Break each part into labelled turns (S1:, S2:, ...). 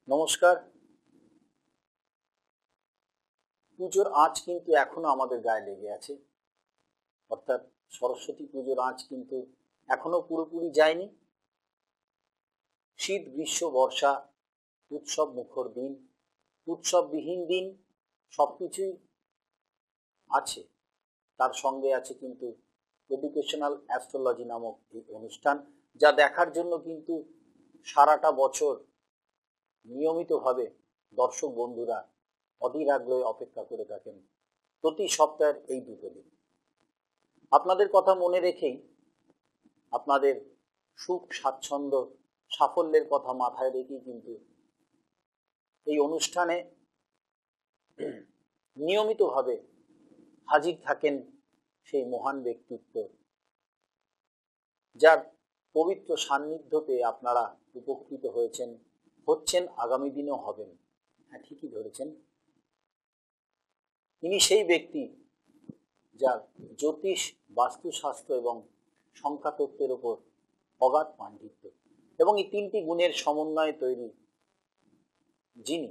S1: নমস্কার। পুজোর আঁচ কিন্তু এখনো আমাদের গায়ে লেগে আছে, অর্থাৎ সরস্বতী পুজোর আঁচ কিন্তু এখনো পুরোপুরি যায়নি। শীত, গ্রীষ্ম, বর্ষা, উৎসব মুখর দিন, উৎসববিহীন দিন, সবকিছুই আছে। তার সঙ্গে আছে কিন্তু এডুকেশনাল অ্যাস্ট্রোলজি নামক এই অনুষ্ঠান, যা দেখার জন্য কিন্তু সারাটা বছর নিয়মিতভাবে দর্শক বন্ধুরা অধীর আগ্রহে অপেক্ষা করে থাকেন প্রতি সপ্তাহের এই দুটো দিন। আপনাদের কথা মনে রেখেই, আপনাদের সুখ, স্বাচ্ছন্দ্য, সাফল্যের কথা মাথায় রেখেই কিন্তু এই অনুষ্ঠানে নিয়মিতভাবে হাজির থাকেন সেই মহান ব্যক্তিত্ব, যার পবিত্র সান্নিধ্য পেয়ে আপনারা উপকৃত হচ্ছেন, আগামী দিনেও হবেন। হ্যাঁ, ঠিকই ধরেছেন। তিনি সেই ব্যক্তি যার জ্যোতিষ, বাস্তুশাস্ত্র এবং সংখ্যাতত্ত্বের ওপর অগাধ পাণ্ডিত্য, এবং এই তিনটি গুণের সমন্বয়ে তৈরি যিনি,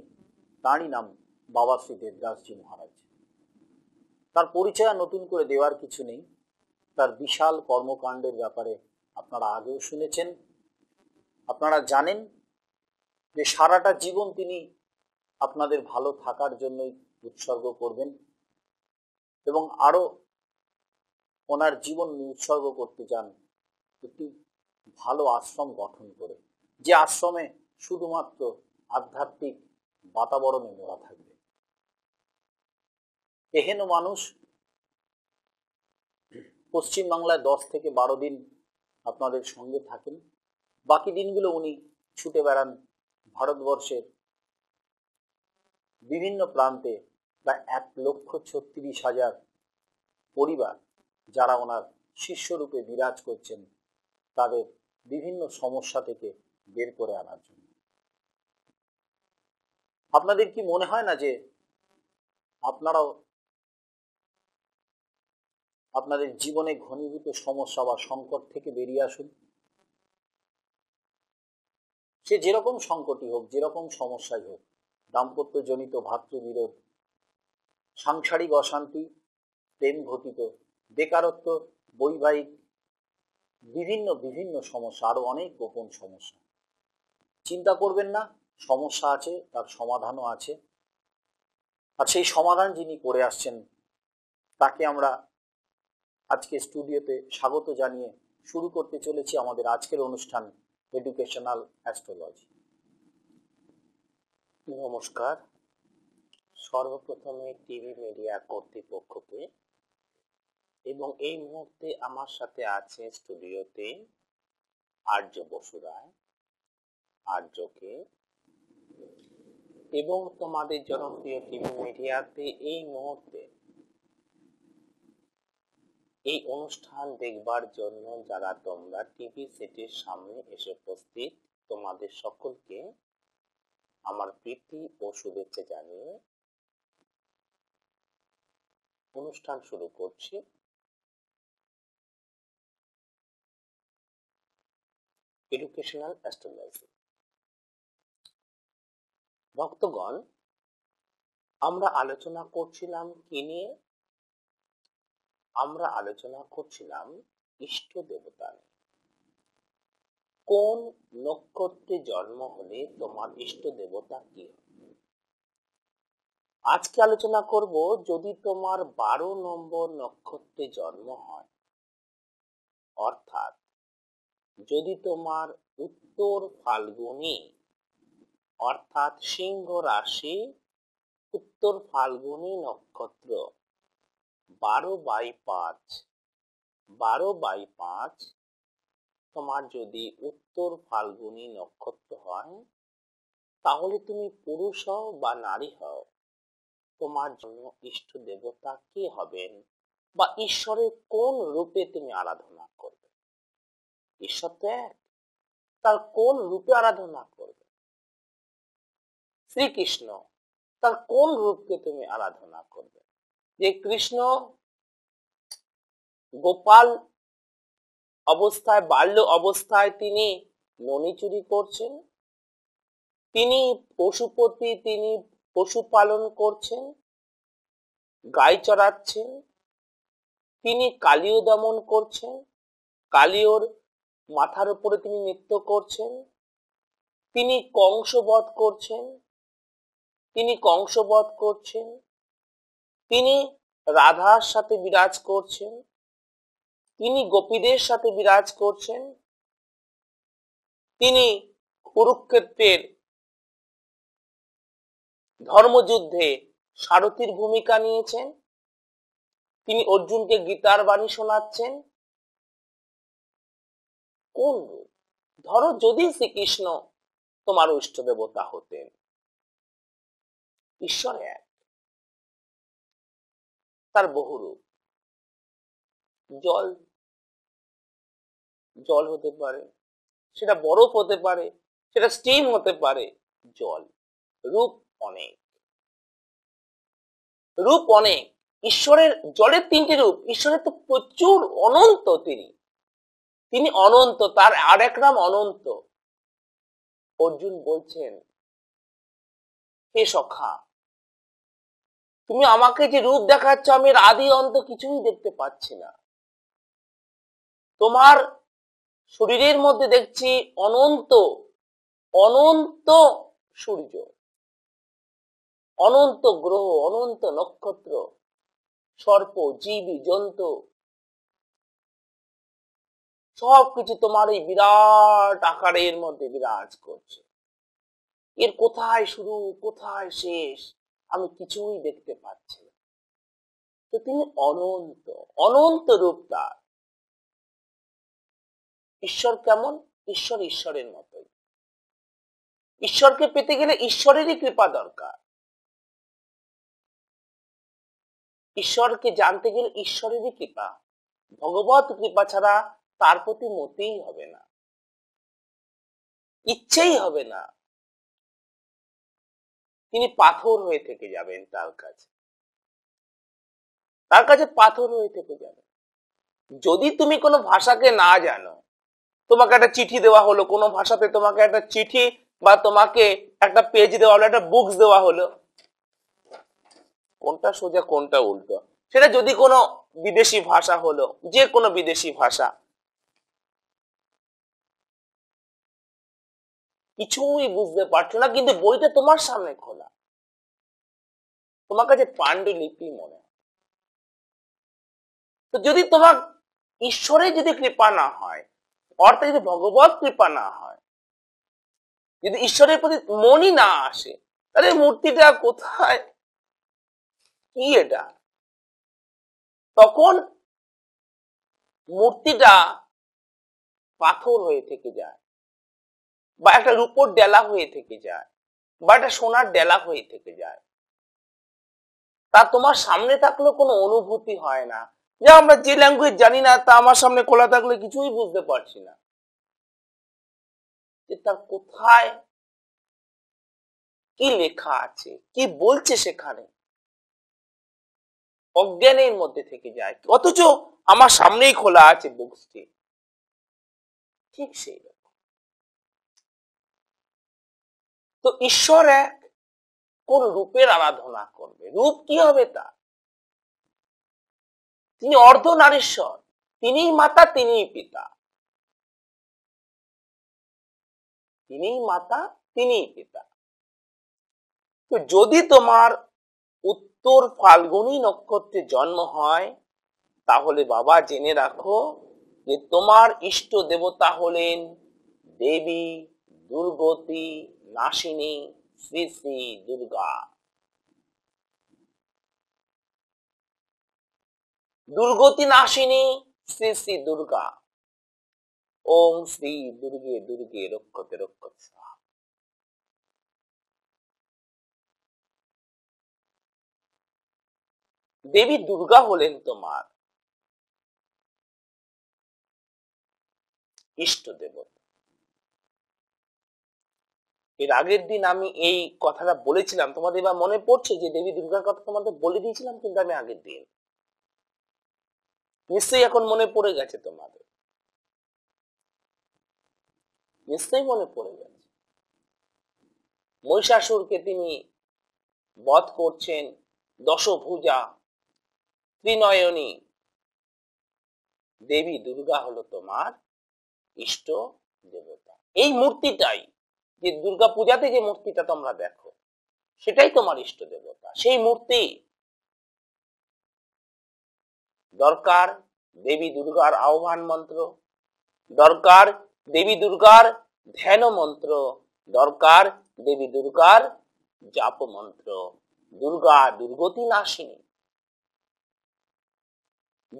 S1: তাঁরই নাম বাবা শ্রী দেবদাসজি মহারাজ। তার পরিচয় নতুন করে দেওয়ার কিছু নেই। তার বিশাল কর্মকাণ্ডের ব্যাপারে আপনারা আগেও শুনেছেন। আপনারা জানেন যে সারাটা জীবন তিনি আপনাদের ভালো থাকার জন্যই উৎসর্গ করবেন, এবং আরো ওনার জীবন উৎসর্গ করতে চান একটি ভালো আশ্রম গঠন করে, যে আশ্রমে শুধুমাত্র আধ্যাত্মিক বাতাবরণে মোড়া থাকবে। এহেন মানুষ পশ্চিমবাংলায় 10 থেকে 12 দিন আপনাদের সঙ্গে থাকেন। বাকি দিনগুলো উনি ছুটে বেড়ান ভারতবর্ষের বিভিন্ন প্রান্তে। প্রায় 1,36,000 পরিবার যারা ওনার শিষ্যরূপে বিরাজ করছেন, তাদের বিভিন্ন সমস্যা থেকে বের করে আনার জন্য। আপনাদের কি মনে হয় না যে আপনারাও আপনাদের জীবনে ঘনীভূত সমস্যা বা সংকট থেকে বেরিয়ে আসুন? সে যেরকম সংকটই হোক, যেরকম সমস্যাই হোক, দাম্পত্যজনিত ভাতৃবিরোধ, সাংসারিক অশান্তি, প্রেম ঘটিত, বেকারত্ব, বৈবাহিক বিভিন্ন সমস্যা, আরো অনেক গোপন সমস্যা। চিন্তা করবেন না, সমস্যা আছে, তার সমাধানও আছে। আর সেই সমাধান যিনি করে আসছেন, তাকে আমরা আজকে স্টুডিওতে স্বাগত জানিয়ে শুরু করতে চলেছি আমাদের আজকের অনুষ্ঠান, এডুকেশনাল অ্যাস্ট্রোলজি।
S2: নমস্কার। সর্বপ্রথমে টিভি মিডিয়া কর্তৃপক্ষকে এবং এই মুহূর্তে আমার সাথে আছে স্টুডিওতে আর্য বসুরায়, আর্যকে, এবং তোমাদের জনপ্রিয় টিভি মিডিয়াতে এই মুহূর্তে এই অনুষ্ঠান দেখবার জন্য যারা তোমরা টিভি সেটের সামনে এসে উপস্থিত, তোমাদের সকলকে আমার প্রীতি ও শুভেচ্ছা জানিয়ে অনুষ্ঠান শুরু করছি। Educational astrology. ভক্তগণ, আমরা আলোচনা করছিলাম কি নিয়ে? আমরা আলোচনা করছিলাম ইষ্ট দেবতা নিয়ে। কোন নক্ষত্রে জন্ম হলে তোমার ইষ্ট দেবতা কি? আজকে আলোচনা করব, যদি তোমার 12 নম্বর নক্ষত্রে জন্ম হয়, অর্থাৎ যদি তোমার উত্তর ফাল্গুনী, অর্থাৎ সিংহ রাশি, উত্তর ফাল্গুনী নক্ষত্র 12/5 তোমার যদি উত্তর ফাল্গুনী নক্ষত্র হয়, তাহলে তুমি পুরুষ হও বা নারী হও, তোমার জন্য ইষ্ট দেবতা কে হবেন বা ঈশ্বরের কোন রূপে তুমি আরাধনা করবে? ঈশ্বর তো এক, তার কোন রূপে আরাধনা করবে? শ্রীকৃষ্ণ, তার কোন রূপকে তুমি আরাধনা করবে? যে কৃষ্ণ গোপাল অবস্থায়, বাল্য অবস্থায় তিনি ননি চুরি করছেন, তিনি পশুপতি, তিনি পশুপালন করছেন, গাই চড়াচ্ছেন, তিনি কালীয় দমন করছেন, কালীয়র মাথার উপরে তিনি নৃত্য করছেন, তিনি কংসবধ করছেন, তিনি রাধার সাথে বিরাজ করছেন, তিনি গোপীদের সাথে বিরাজ করছেন, তিনি কুরুক্ষেত্রের ধর্মযুদ্ধে সারথীর ভূমিকা নিয়েছেন, তিনি অর্জুনকে গীতার বাণী শোনাচ্ছেন। কোন রূপ? ধরো যদি শ্রীকৃষ্ণ তোমার ইষ্ট দেবতা হতেন, ঈশ্বর এক, তার বহু রূপ। জল হতে পারে, সেটা বরফ হতে পারে, সেটা স্টিম হতে পারে, জল। রূপ অনেক। ঈশ্বরের জলের তিনটি রূপ। ঈশ্বরের তো প্রচুর, অনন্ত। তিনি অনন্ত, তার আরেক নাম অনন্ত। অর্জুন বলছেন, হে সখা, তুমি আমাকে যে রূপ দেখাচ্ছ, আমি এর আদি অন্ত কিছুই দেখতে পাচ্ছি না। তোমার শরীরের মধ্যে দেখছি অনন্ত সূর্য, অনন্ত গ্রহ, অনন্ত নক্ষত্র, সর্প, জীব, জন্তু, সবকিছু তোমার এই বিরাট আকারের মধ্যে বিরাজ করছে। এর কোথায় শুরু, কোথায় শেষ, আমি কিছুই দেখতে পাচ্ছি না। তো তিনি অনন্ত রূপ তার। ঈশ্বর কেমন? ঈশ্বর ঈশ্বরের মতোই। ঈশ্বরকে পেতে গেলে ঈশ্বরেরই কৃপা দরকার। ঈশ্বরকে জানতে গেলে ঈশ্বরেরই কৃপা, ভগবত কৃপা ছাড়া তার প্রতি মতেই হবে না, ইচ্ছেই হবে না। তিনি পাথর হয়ে থেকে যাবেন তার কাছে পাথর হয়ে থেকে যাবে। যদি তুমি কোনো ভাষাকে না জানো, তোমাকে একটা চিঠি দেওয়া হলো, কোনো ভাষাতে তোমাকে একটা চিঠি বা তোমাকে একটা পেজ দেওয়া হলো, একটা বুকস দেওয়া হলো, কোনটা সোজা কোনটা উল্টো, সেটা যদি কোনো বিদেশি ভাষা হলো, যে কোনো বিদেশি ভাষা, কিছুই বুঝতে পারছো না, কিন্তু বইটা তোমার সামনে খোলা, তোমার কাছে পাণ্ডুলিপি মনে। তো যদি তোমার ঈশ্বরের যদি কৃপা না হয়, অর্থাৎ যদি ভগবত কৃপা না হয়, যদি ঈশ্বরের প্রতি মনই না আসে, তাহলে মূর্তিটা কোথায়, কি এটা? তখন মূর্তিটা পাথর হয়ে থেকে যায়, বা একটা রূপোর ডেলা হয়ে থেকে যায়, বা একটা সোনার ডেলা হয়ে থেকে যায়। তা তোমার সামনে থাকলেও কোনো অনুভূতি হয় না। যে আমরা যে ল্যাঙ্গুয়েজ জানি না, তা আমার সামনে খোলা থাকলে কিছুই বুঝতে পারছি না যে তার কোথায় কি লেখা আছে, কি বলছে সেখানে, অজ্ঞানের মধ্যে থেকে যায়। অথচ আমার সামনেই খোলা আছে বুকসটি। ঠিক সেই রকম তো ঈশ্বর এক, কোন রূপের আরাধনা করবে? রূপ কি হবে তা? তিনি অর্ধনারীশ্বর, তিনিই মাতা, তিনিই পিতা, তিনিই মাতা, তিনিই পিতা। তো যদি তোমার উত্তর ফাল্গুনী নক্ষত্রে জন্ম হয়, তাহলে বাবা জেনে রাখো যে তোমার ইষ্ট দেবতা হলেন দেবী দুর্গতি নাশিনী শ্রী শ্রী দুর্গা। দুর্গতি নাশিনী শ্রী শ্রী দুর্গা। ওম শ্রী দুর্গে দুর্গে রক্ষতে রক্ষতে স্বাহা। দেবী দুর্গা হলেন তোমার ইষ্ট দেবতা। এর আগের দিন আমি এই কথাটা বলেছিলাম, তোমাদের এবার মনে পড়ছে যে দেবী দুর্গার কথা তোমাদের বলে দিয়েছিলাম, কিন্তু আমি আগের দিন, নিশ্চয়ই এখন মনে পড়ে গেছে তোমাদের, নিশ্চয়ই মনে পড়ে গেছে। মহিষাসুরকে তিনি বধ করছেন। দশভুজা ত্রিনয়নী দেবী দুর্গা হলো তোমার ইষ্ট দেবতা। এই মূর্তিটাই, যে দুর্গা পূজাতে যে মূর্তিটা তোমরা দেখো, সেটাই তোমার ইষ্ট দেবতা। সেই মূর্তি দরকার দেবী দুর্গার আহ্বান মন্ত্র, দরকার দেবী দুর্গার ধ্যান মন্ত্র, দরকার দেবী দুর্গার জাপ মন্ত্র। দুর্গা দুর্গতি নাশিনী।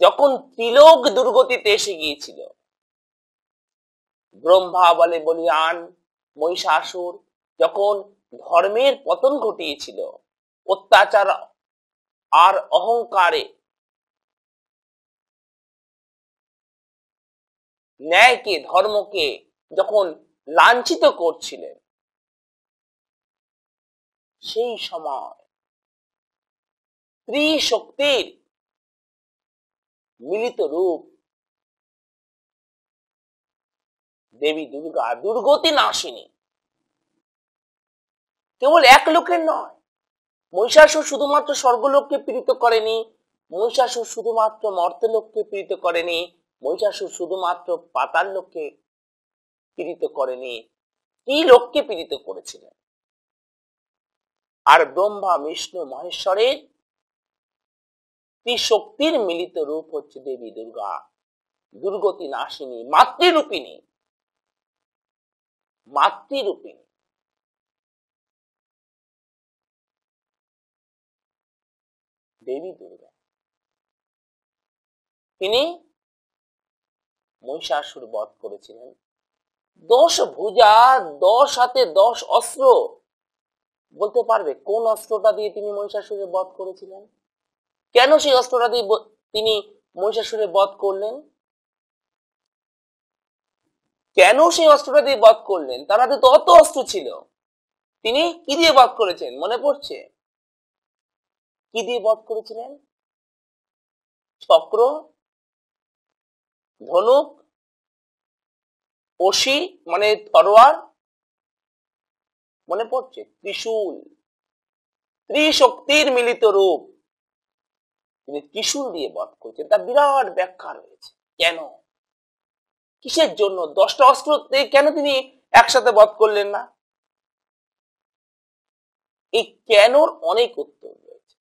S2: যখন ত্রিলোক দুর্গতিতে এসে গিয়েছিল, ব্রহ্মা বলে বলিয়ান, মহিষাসুর যখন ধর্মের পতন ঘটিয়েছিল, অত্যাচার আর অহংকারে ন্যায়কে, ধর্মকে যখন লাঞ্ছিত করছিলেন, সেই সময় ত্রিশক্তির মিলিত রূপ দেবী দুর্গা দুর্গতি নাশিনী। কেবল এক লোকের নয়, মহিষাসুর শুধুমাত্র স্বর্গলোককে পীড়িত করেনি, মহিষাসুর শুধুমাত্র মর্ত্যলোককে পীড়িত করেনি, মহিষাসুর শুধুমাত্র পাতাল লোককে পীড়িত করেনি, ত্রিলোককে পীড়িত করেছিলেন। আর ব্রহ্মা বিষ্ণু মহেশ্বরের ত্রিশক্তির মিলিত রূপ হচ্ছে দেবী দুর্গা দুর্গতি নাশিনী, মাতৃরূপিণী। মাতৃরূপিণী দেবী দুর্গা। তিনি মহিষাসুর বধ করেছিলেন। 10 ভুজা, 10 হাতে 10 অস্ত্র। বলতে পারবে কোন অস্ত্রটা দিয়ে তিনি মহিষাসুরের বধ করেছিলেন? কেন সেই অস্ত্রটা দিয়ে তিনি মহিষাসুরের বধ করলেন? কেন সেই অস্ত্রটা দিয়ে বধ করলেন? তার হাতে তো অত অস্ত্র ছিল। তিনি কি দিয়ে বধ করেছেন মনে পড়ছে? কি দিয়ে বধ করেছিলেন? চক্র, ধনুক, অসি মানে তরোয়ার, মনে পড়ছে? ত্রিশূল, ত্রিশক্তির মিলিত রূপ। তিনি ত্রিশূল দিয়ে বধ করছেন। তার বিরাট ব্যাখ্যা রয়েছে। কেন, কিসের জন্য 10টা অস্ত্র কেন তিনি একসাথে বধ করলেন না? এই কেনর অনেক উত্তর রয়েছে।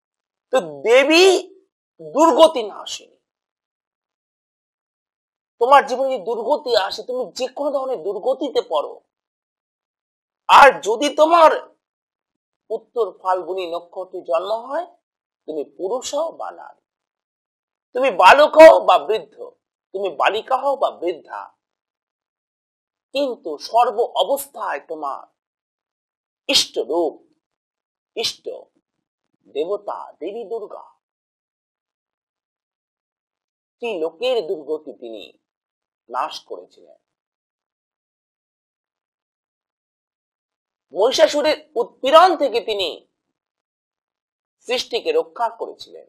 S2: তো দেবী দুর্গতি নাশিনী। তোমার জীবনে যে দুর্গতি আসে, তুমি যে কোনো ধরনের দুর্গতিতে পড়ো, আর যদি তোমার উত্তর ফাল্গুনী নক্ষত্রে জন্ম হয়, তুমি পুরুষ হও বা নারী, তুমি বালক হও বা বৃদ্ধ, তুমি বালিকা হও বা বৃদ্ধা, কিন্তু সর্ব অবস্থায় তোমার ইষ্ট রূপ, ইষ্ট দেবতা দেবী দুর্গা। ত্রিলোকের দুর্গতি তিনি নাশ করেছিলেন। মহিষাসুরের উৎপীড়ন থেকে তিনি সৃষ্টিকে রক্ষা করেছিলেন।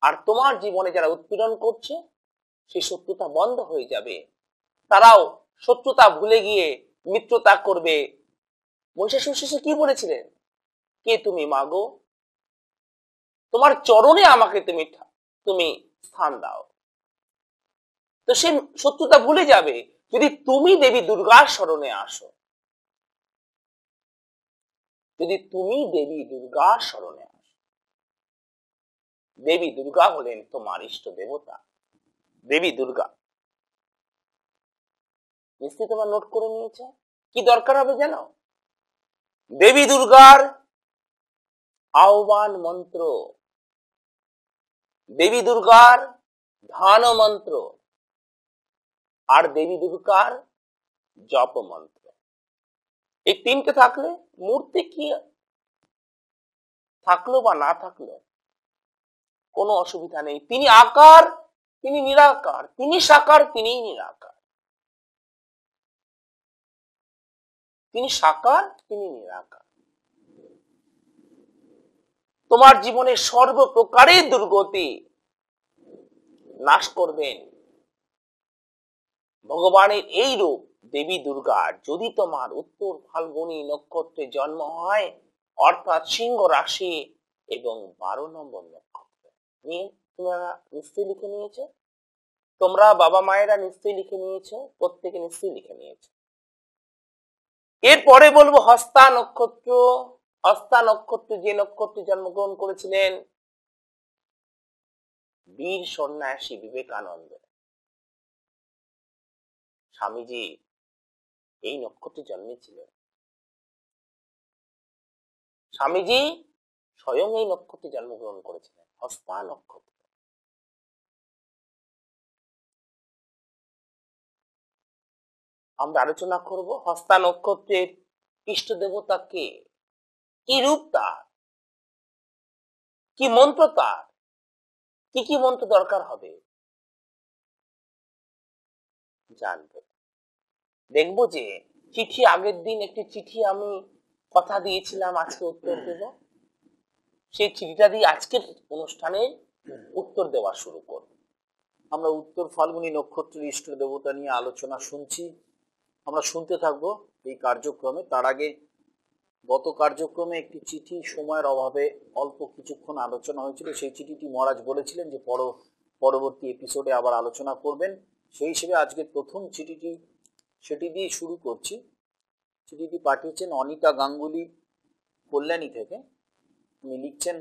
S2: আর তোমার জীবনে যারা উৎপীড়ন করছে, সেই শত্রুতা বন্ধ হয়ে যাবে। তারাও শত্রুতা ভুলে গিয়ে মিত্রতা করবে। মহিষাসুর শেষে কি বলেছিলেন? কে তুমি মাগো, তোমার চরণে আমাকে তুমি স্থান দাও। তো সে শত্রুতা ভুলে যাবে যদি তুমি দেবী দুর্গার শরণে আসো। যদি তুমি দেবী দুর্গার শরণে আসো। দেবী দুর্গা হলেন তোমার ইষ্ট দেবতা। দেবী দুর্গা নিশ্চয়ই তোমার নোট করে নিয়েছে। কি দরকার হবে জানো? দেবী দুর্গার আহ্বান মন্ত্র, দেবী দুর্গার ধ্যান মন্ত্র, আর দেবী দুর্গার জপ মন্ত্র। এই তিনটে থাকলে মূর্তি কি থাকলো বা না থাকলো কোনো অসুবিধা নেই। তিনি আকার, তিনি নিরাকার, তিনি সাকার, তিনি নিরাকার। তিনি সাকার, তিনি নিরাকার। তোমার জীবনে সর্বপ্রকারের দুর্গতি নাশ করবেন ভগবানের এই রূপ দেবী দুর্গার যদি তোমার উত্তর ফাল্গুনী নক্ষত্রে জন্ম হয়, অর্থাৎ সিংহ রাশি এবং 12 নম্বর নক্ষত্র নিয়ে, তোমরা নিশ্চয়ই লিখে নিয়েছো, তোমরা বাবা মায়েরা নিশ্চয়ই লিখে নিয়েছো, প্রত্যেকে নিশ্চয়ই লিখে নিয়েছো। এরপরে বলবো হস্তা নক্ষত্র। হস্তা নক্ষত্রে যে নক্ষত্রে জন্মগ্রহণ করেছিলেন বীর সন্ন্যাসী বিবেকানন্দ, স্বামীজি এই নক্ষত্রে জন্মেছিলেন। স্বামীজি স্বয়ং এই নক্ষত্রে জন্মগ্রহণ করেছিলেন, হস্তা নক্ষত্র। আমরা আলোচনা করব হস্তা নক্ষত্রের ইষ্ট দেবতা কে, কি রূপ তার, কি মন্ত্র তার, কি কি মন্ত্র দরকার হবে জানবো। দেখবো যে চিঠি, আগের দিন একটি চিঠি আমি কথা দিয়েছিলাম আজকে উত্তর দেব, সেই চিঠিটা দিয়ে আজকের অনুষ্ঠানে উত্তর দেওয়া শুরু করব।
S1: আমরা উত্তর ফাল্গুনী নক্ষত্রের ইষ্ট দেবতা নিয়ে আলোচনা শুনছি, আমরা শুনতে থাকবো এই কার্যক্রমে। তার আগে গত কার্যক্রমে একটি চিঠি সময়ের অভাবে অল্প কিছুক্ষণ আলোচনা হয়েছিল, সেই চিঠিটি মহারাজ বলেছিলেন যে পরবর্তী এপিসোডে আবার আলোচনা করবেন। সেই হিসেবে আজকে প্রথম চিঠিটি সেটি দিয়ে শুরু করছি। চিঠিটি পাঠিয়েছেন অনিতা গাঙ্গুলি কল্যাণী থেকে। উনি লিখছেন,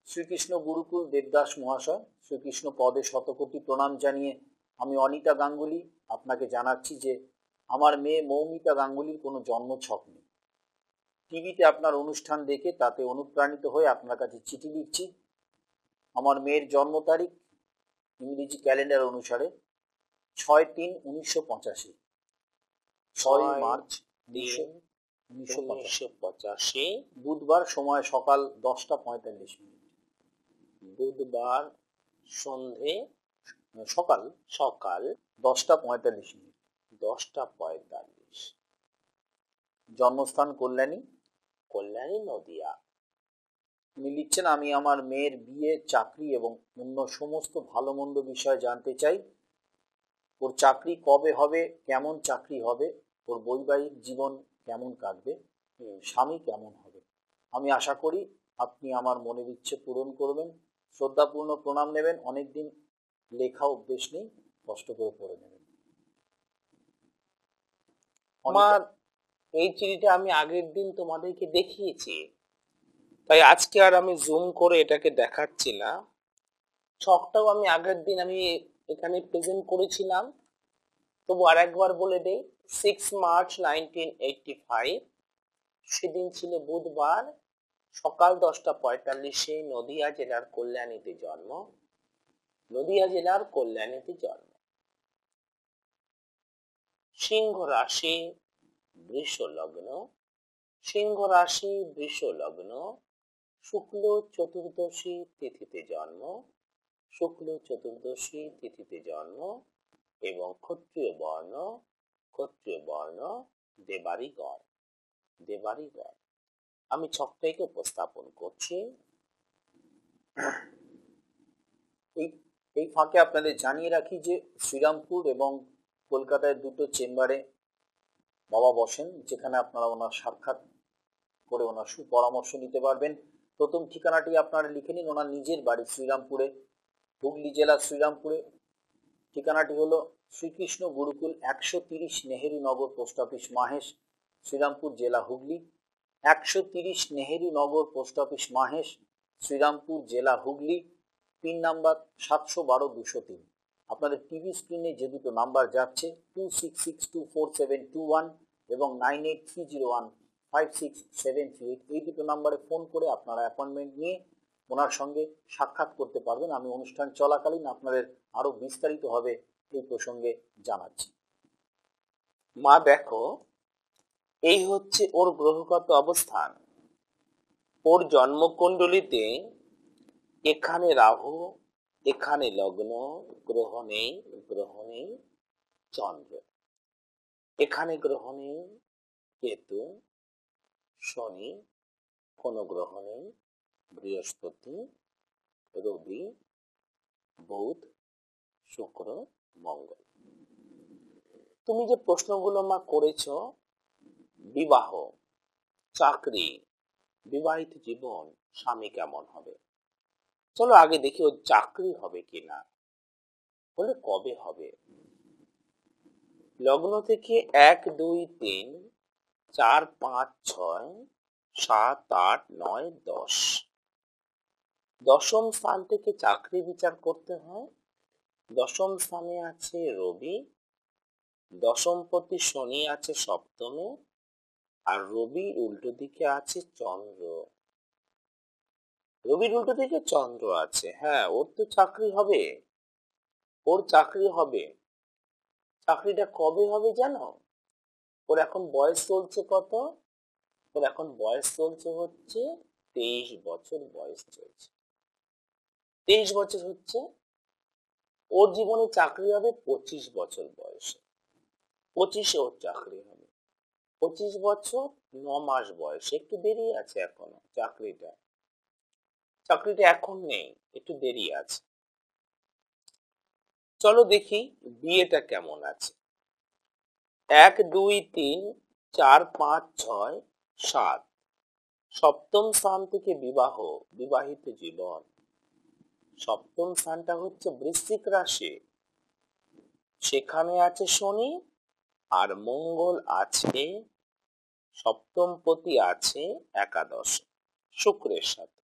S1: শ্রীকৃষ্ণ গুরুকুল দেবদাস মহাশয়, শ্রীকৃষ্ণ পদে শতকোটি প্রণাম জানিয়ে আমি অনিতা গাঙ্গুলি আপনাকে জানাচ্ছি যে আমার মেয়ে মৌমিতা গাঙ্গুলির কোনো জন্মছক নেই। টিভিতে আপনার অনুষ্ঠান দেখে তাতে অনুপ্রাণিত হয়ে আপনার কাছে চিঠি লিখছি। আমার মেয়ের জন্ম তারিখ ইংরেজি ক্যালেন্ডার অনুসারে 6/3/1985, 6 মার্চ
S2: 1985,
S1: বুধবার, সময় সকাল 10:45।
S2: বুধবার সন্ধে
S1: সকাল
S2: সকাল
S1: 10:45।
S2: 10:45।
S1: জন্মস্থান কল্যাণী,
S2: কল্যাণী নদিয়া।
S1: উনি লিখছেন, আমি আমার মেয়ের বিয়ে, চাকরি এবং অন্য সমস্ত ভালো মন্দ বিষয় জানতে চাই। ওর চাকরি কবে হবে, কেমন চাকরি হবে, ওর বৈবাহিক জীবন কেমন কাটবে, স্বামী কেমন হবে। আমি আশা করি আপনি আমার মনের ইচ্ছে পূরণ করবেন। শ্রদ্ধাপূর্ণ প্রণাম নেবেন। অনেকদিন লেখা অভ্যেস নেই, কষ্ট করে পড়ে নেবেন।
S2: আমার এই চিঠিটা আমি আগের দিন তোমাদেরকে দেখিয়েছি, তাই আজকে আর আমি জুম করে এটাকে দেখাচ্ছি না। ছকটাও আমি আগের দিন আমি এখানে প্রেজেন্ট করেছিলাম, তবু আর একবার বলে দেই। 6 মার্চ 1985, সেদিন ছিল বুধবার, সকাল 10:45 নদিয়া জেলার কল্যাণীতে জন্ম। নদিয়া জেলার কল্যাণীতে জন্ম। সিংহ রাশি, বৃষ লগ্ন। সিংহ রাশি, বৃষ লগ্ন, শুক্ল চতুর্দশী তিথিতে জন্ম। শুক্ল চতুর্দশী তিথিতে জন্ম এবং ক্ষত্রিয় বর্ণ, দেবারি গড়। আমি ছকটাকে উপস্থাপন করছি।
S1: এই ফাঁকে আপনাদের জানিয়ে রাখি যে শ্রীরামপুর এবং কলকাতায় দুটো চেম্বারে বাবা বসেন, যেখানে আপনারা ওনার সাক্ষাৎ করে ওনার সুপরামর্শ নিতে পারবেন। প্রথম ঠিকানাটি আপনারা লিখে নিন, ওনার নিজের বাড়ি শ্রীরামপুরে, হুগলি জেলার শ্রীরামপুরে। ঠিকানাটি হলো শ্রীকৃষ্ণ গুরুকুল, 130 নেহেরু নগর, পোস্ট অফিস মাহেশ, শ্রীরামপুর জেলা হুগলি। 130 নেহেরু নগর, পোস্ট অফিস মাহেশ, শ্রীরামপুর জেলা হুগলি। Pin number 712-203। আপনাদের টিভি স্ক্রিনে যে দুটো নাম্বার যাচ্ছে 26624721 এবং 9830156738, এই দুটো নাম্বারে ফোন করে আপনারা অ্যাপয়েন্টমেন্ট নিয়ে ওনার সঙ্গে সাক্ষাৎ করতে পারবেন। আমি অনুষ্ঠান চলাকালীন আপনাদের আরো বিস্তারিতভাবে এই প্রসঙ্গে জানাচ্ছি।
S2: মা দেখো, এই হচ্ছে ওর গ্রহগত অবস্থান। ওর জন্মকুণ্ডলিতে এখানে রাহু, এখানে লগ্ন, গ্রহণে চন্দ্র, এখানে গ্রহণে কেতু, শনি, কোন গ্রহণে বৃহস্পতি, রবি, বুধ, শুক্র, মঙ্গল। তুমি যে প্রশ্নগুলো মা করেছো, বিবাহ, চাকরি, বিবাহিত জীবন, স্বামী কেমন হবে, চলো আগে দেখি ওর চাকরি হবে কিনা, বলে কবে হবে। লগ্ন থেকে 1, 2, 3, 4, 5, 6, 7, 8, 9, 10, দশম স্থান থেকে চাকরি বিচার করতে হয়। দশম স্থানে আছে রবি, দশমপতি শনি আছে সপ্তমে, আর রবির উল্টো দিকে আছে চন্দ্র। রবির উল্টো দিকে চন্দ্র আছে, হ্যাঁ ওর তো চাকরি হবে, ওর চাকরি হবে। চাকরিটা কবে হবে জানো? ওর এখন বয়স চলছে কত? ওর এখন বয়স চলছে হচ্ছে 23 বছর বয়স চলছে। 23 বছর হচ্ছে ওর জীবনে চাকরি হবে 25 বছর বয়সে। 25-এ ওর চাকরি হবে। 25 বছর 9 মাস বয়সে, একটু দেরি আছে এখনো চাকরিটা। চাকরিটা এখন নেই, একটু দেরি আছে। চলো দেখি বিয়েটা কেমন আছে। 1, 2, 3, 4, 5, 6, 7, সপ্তম স্থান থেকে বিবাহ, বিবাহিত জীবন। সপ্তম স্থানটা হচ্ছে বৃশ্চিক রাশি, সেখানে আছে শনি আর মঙ্গল আছে, সপ্তমপতি আছে একাদশ শুক্রের সাথে।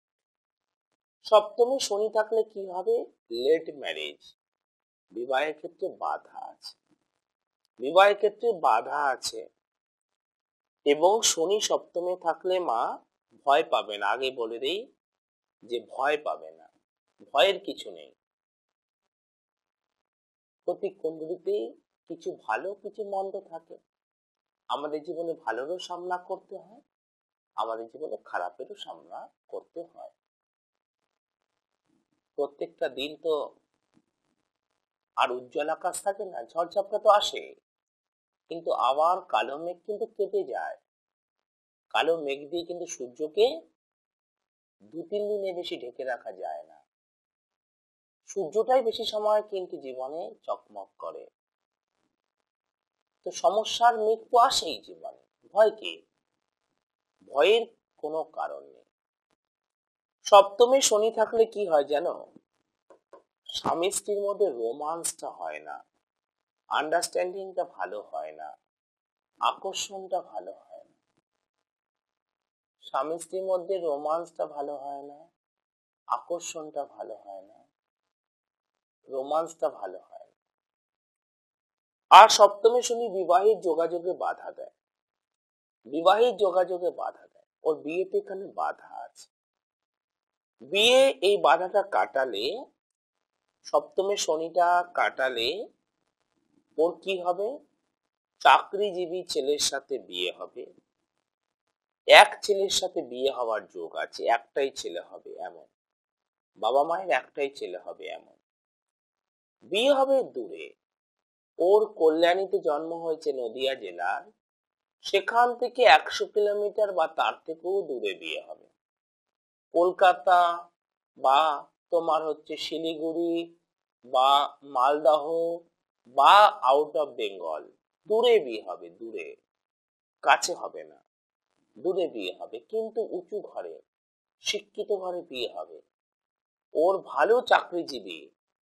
S2: সপ্তমে শনি থাকলে কি হবে? লেট ম্যারেজ, বিবাহের ক্ষেত্রে বাধা আছে, বিবাহের ক্ষেত্রে বাধা আছে। এবং শনি সপ্তমে থাকলে মা ভয় পাবে না, আগে বলে দেই যে ভয় পাবে না, ভয়ের কিছু নেই। প্রতি কুণ্ডলীতেই কিছু ভালো কিছু মন্দ থাকে। আমাদের জীবনে ভালোরও সামনা করতে হয়, আমাদের জীবনে খারাপেরও সামনা করতে হয়। প্রত্যেকটা দিন তো আর উজ্জ্বল আকাশ থাকে না, ঝড়ঝাপটা তো আসে, কিন্তু আবার কালো মেঘ কিন্তু কেটে যায়। কালো মেঘ দিয়ে কিন্তু সূর্যকে 2-3 দিনে বেশি ঢেকে রাখা যায় না। সূর্যটাই বেশি সময় কিন্তু জীবনে চকমক করে। তো সমস্যার মেঘ তো আসেই জীবনে, ভয় কি? ভয়ের কোনো কারণ নেই। সপ্তমে শনি থাকলে কি হয় জানো? স্বামী স্ত্রীর মধ্যে রোমান্সটা হয় না, আন্ডারস্ট্যান্ডিংটা ভালো হয় না, আকর্ষণটা ভালো হয় না। স্বামী স্ত্রীর মধ্যে রোমান্সটা ভালো হয় না, আকর্ষণটা ভালো হয় না, রোমান্সটা ভালো হয় না। আর সপ্তমে শনি বিবাহের যোগাযোগে বাধা দেয়, বিবাহের যোগাযোগে বাধা দেয়। ওর বিয়েতে এখানে বাধা আছে। বিয়ে এই বাধাটা কাটালে, সপ্তমে শনিটা কাটালে ওর কি হবে? চাকরিজীবী ছেলের সাথে বিয়ে হবে। এক ছেলের সাথে বিয়ে হওয়ার যোগ আছে, একটাই ছেলে হবে এমন, বাবা মায়ের একটাই ছেলে হবে এমন। বিয়ে হবে দূরে, ওর কল্যাণীতে জন্ম হয়েছে নদিয়া জেলার, সেখান থেকে 100 কিলোমিটার বা তার থেকেও দূরে বিয়ে হবে। কলকাতা বা তোমার হচ্ছে শিলিগুড়ি বা মালদহ বা আউট অফ বেঙ্গল, দূরে বিয়ে হবে, দূরে, কাছে হবে না, দূরে বিয়ে হবে, কিন্তু উঁচু ঘরে, শিক্ষিত ঘরে বিয়ে হবে। ওর ভালো চাকরিজীবী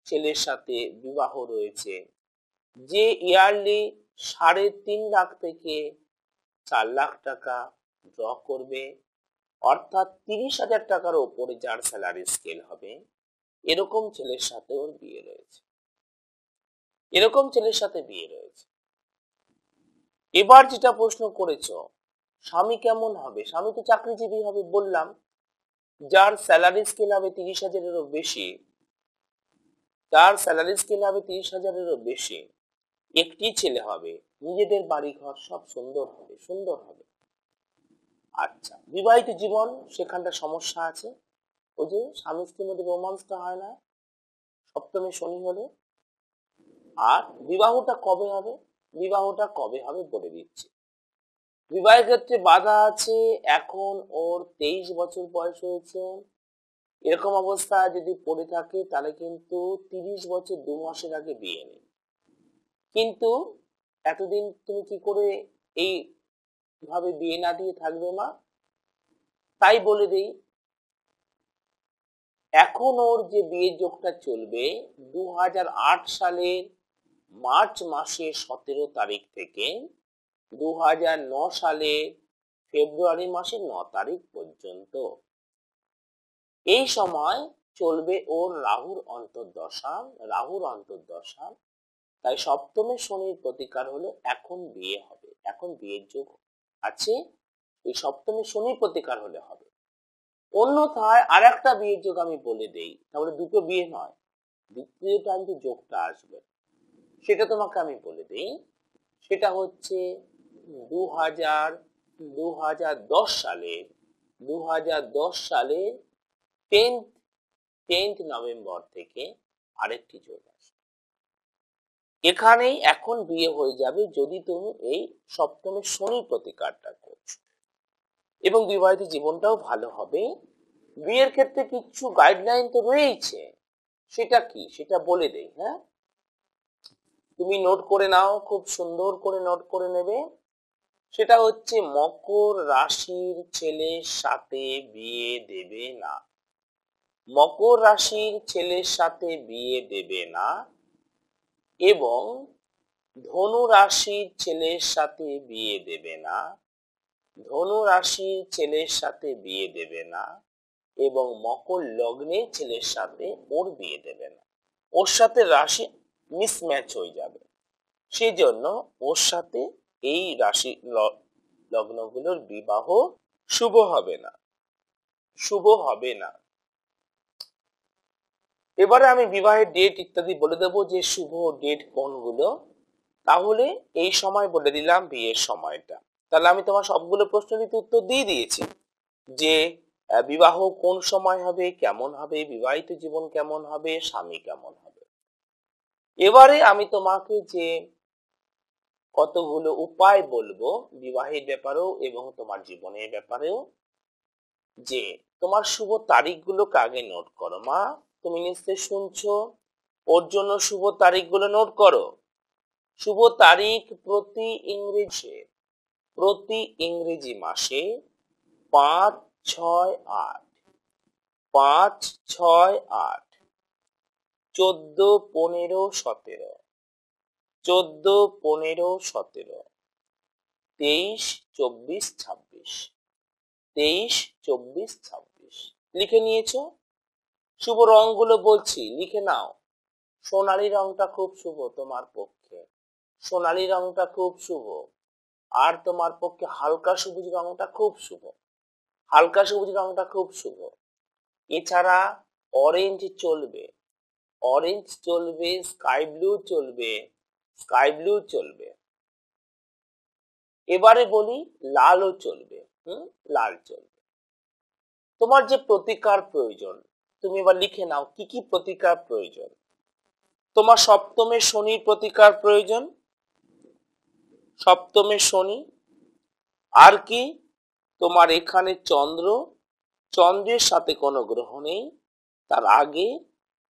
S2: ছেলের সাথে বিবাহ রয়েছে, যে ইয়ারলি 3.5 লাখ থেকে 4 লাখ টাকা ড্র করবে, অর্থাৎ 30,000 টাকার উপরে যার স্যালারি স্কেল হবে, এরকম ছেলের সাথে ওর বিয়ে রয়েছে, এরকম ছেলের সাথে বিয়ে রয়েছে। এবার যেটা প্রশ্ন করেছ, স্বামী কেমন হবে? স্বামী তো চাকরিজীবী হবে বললাম, যার স্যালারি স্কেল হবে 30,000-এরও বেশি, যার স্যালারি স্কেল হবে 30,000-এরও বেশি, একটি ছেলে হবে, নিজেদের বাড়ি ঘর সব সুন্দর হবে, সুন্দর হবে। আচ্ছা, বিবাহিত জীবন সেখানটা সমস্যা আছে, ওই যে স্বামী স্ত্রীর মধ্যে রোমান্সটা হয় না সপ্তমে শনি হলে। আর বিবাহটা কবে হবে? বিবাহটা কবে হবে বলে দিচ্ছি। বিবাহের ক্ষেত্রে বাধা আছে, এখন ওর 23 বছর বয়স হয়েছে, এরকম অবস্থা যদি পড়ে থাকে তাহলে কিন্তু 30 বছর 2 মাসের আগে বিয়ে নেই। কিন্তু এতদিন তুমি কি করে এই ভাবে বিয়ে না দিয়ে থাকবে মা? তাই বলে দেই, এখন ওর যে বিয়ের যোগটা চলবে 2008 সালের মার্চ মাসের 17 তারিখ থেকে 2009 সালের ফেব্রুয়ারি মাসের 9 তারিখ পর্যন্ত। এই সময় চলবে ওর রাহুর অন্তর্দশা। তাই সপ্তমে শনির প্রতিকার হলো এখন বিয়ে হবে, এখন বিয়ের যোগ আছে, এই সপ্তমে শনির প্রতিকার হলে হবে। অন্যথায় আর একটা বিয়ের যোগ আমি বলে দেই, তাহলে দুটো বিয়ে নয়, দ্বিতীয় টাইম যে যোগটা আসবে সেটা তোমাকে আমি বলে দিই। সেটা হচ্ছে 2010 সালের 10th নভেম্বর থেকে আরেকটি যোগ আসে। এখানেই এখন বিয়ে হয়ে যাবে যদি তুমি এই সপ্তমে শনি প্রতিকারটা করছো, এবং বিবাহিত জীবনটাও ভালো হবে। বিয়ের ক্ষেত্রে কিছু গাইডলাইন তো রয়েছে, সেটা কি সেটা বলে দেই। হ্যাঁ, তুমি নোট করে নাও, খুব সুন্দর করে নোট করে নেবে। সেটা হচ্ছে মকর রাশির ছেলের সাথে বিয়ে দেবে না, মকর রাশির ছেলের সাথে বিয়ে দেবে না, এবং ধনু রাশির ছেলের সাথে বিয়ে দেবে না, ধনু রাশির ছেলের সাথে বিয়ে দেবে না, এবং মকর লগ্নের ছেলের সাথে ওর বিয়ে দেবে না। ওর সাথে রাশি মিসম্যাচ হয়ে যাবে, সেই জন্য ওর সাথে এই রাশি লগ্নগুলোর বিবাহ শুভ হবে না। এবারে আমি বিবাহের ডেট ইত্যাদি বলে দেবো যে শুভ ডেট কোনগুলো। তাহলে এই সময় বলে দিলাম বিয়ের সময়টা। তাহলে আমি তোমার সবগুলো প্রশ্নের উত্তর দিয়ে দিয়েছি যে বিবাহ কোন সময় হবে, কেমন হবে, বিবাহিত জীবন কেমন হবে, স্বামী কেমন হবে। এবারে আমি তোমাকে যে কতগুলো উপায় বলবো বিবাহের ব্যাপারেও এবং তোমার জীবনের ব্যাপারেও, যে তোমার শুভ তারিখগুলোকে আগে নোট করো। মা, তুমি নিশ্চয়ই শুনছো, ওর জন্য শুভ তারিখগুলো নোট করো। শুভ তারিখ প্রতি ইংরেজি মাসে 5, 6, 8, 5, 6, 8, 14, 15, 17, 14, 15, 17, 23, 24, 26, 23, 24, 26 লিখে নিয়েছো? শুভ রংগুলো বলছি, লিখে নাও। সোনালী রংটা খুব শুভ তোমার পক্ষে, সোনালী রংটা খুব শুভ। আর তোমার পক্ষে হালকা সবুজ রংটা খুব শুভ, হালকা সবুজ রংটা খুব শুভ। এছাড়া অরেঞ্জ চলবে, অরেঞ্জ চলবে, স্কাই ব্লু চলবে। এবারে বলি লালও চলবে, লাল চলবে। তোমার যে প্রতিকার প্রয়োজন, তুমি এবার লিখে নাও কি কি প্রতিকার প্রয়োজন। তোমার সপ্তমে শনির প্রতিকার প্রয়োজন, সপ্তমে শনি। আর কি, তোমার এখানে চন্দ্রের সাথে কোনো গ্রহ নেই, তার আগে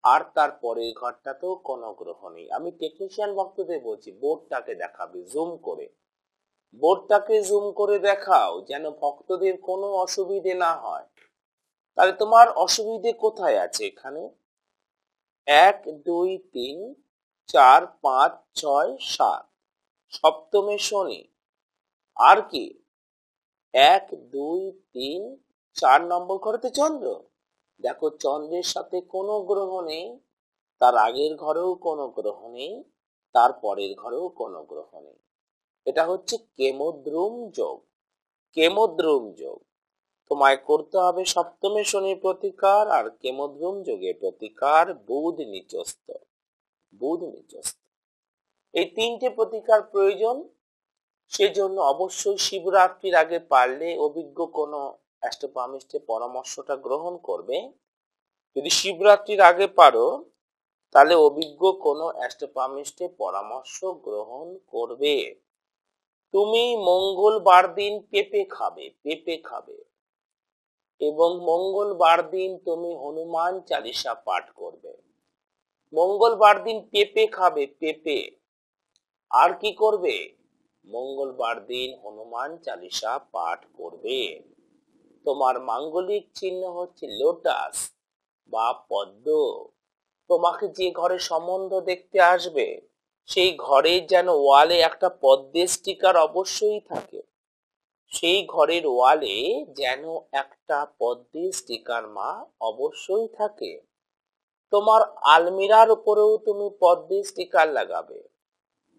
S2: আর তার পরের ঘরটাতেও কোনো গ্রহ নেই। আমি টেকনিশিয়ান ভক্তদের বলছি, বোর্ডটাকে দেখাবে জুম করে, বোর্ডটাকে জুম করে দেখাও যেন ভক্তদের কোনো অসুবিধে না হয়। তাহলে তোমার অসুবিধে কোথায় আছে? এখানে 1, 2, 3, 4, 5, 6, 7 সপ্তমে শনি। আর কি 1, 2, 3, 4 নম্বর ঘরেতে চন্দ্র। দেখো চন্দ্রের সাথে কোনো গ্রহ নেই, তার আগের ঘরেও কোনো গ্রহ নেই, তার পরের ঘরেও কোনো গ্রহ নেই। এটা হচ্ছে কেমদ্রুম যোগ, কেমদ্রুম যোগ। তোমায় করতে হবে সপ্তমে শনির প্রতিকার আর কেমদ্রুম যোগের প্রতিকার, বুধ নিচস্থ, বুধ নিচস্থ। এই তিনটে প্রতিকার প্রয়োজন। সেজন্য অবশ্যই শিবরাত্রির আগে পারলে অভিজ্ঞ কোনো অ্যাস্ট্রোপামিস্টের পরামর্শটা গ্রহণ করবে। যদি শিবরাত্রির আগে পারো তাহলে অভিজ্ঞ কোনো অ্যাস্ট্রোপামিস্টের পরামর্শ গ্রহণ করবে। তুমি মঙ্গলবার দিন পেঁপে খাবে এবং মঙ্গলবার দিন তুমি হনুমান চালিসা পাঠ করবে। মঙ্গলবার দিন পেঁপে খাবে, পেঁপে। আর কি করবে? মঙ্গলবার দিন হনুমান চালিসা পাঠ করবে। তোমার মাঙ্গলিক চিহ্ন হচ্ছে লোটাস বা পদ্ম। তোমাকে যে ঘরে সম্বন্ধ দেখতে আসবে সেই ঘরে যেন ওয়ালে একটা পদ্মের স্টিকার অবশ্যই থাকে। সেই ঘরের ওয়ালে যেন একটা পদ্মের স্টিকার মা অবশ্যই থাকে। তোমার আলমিরার উপরেও তুমি পদ্মের স্টিকার লাগাবে।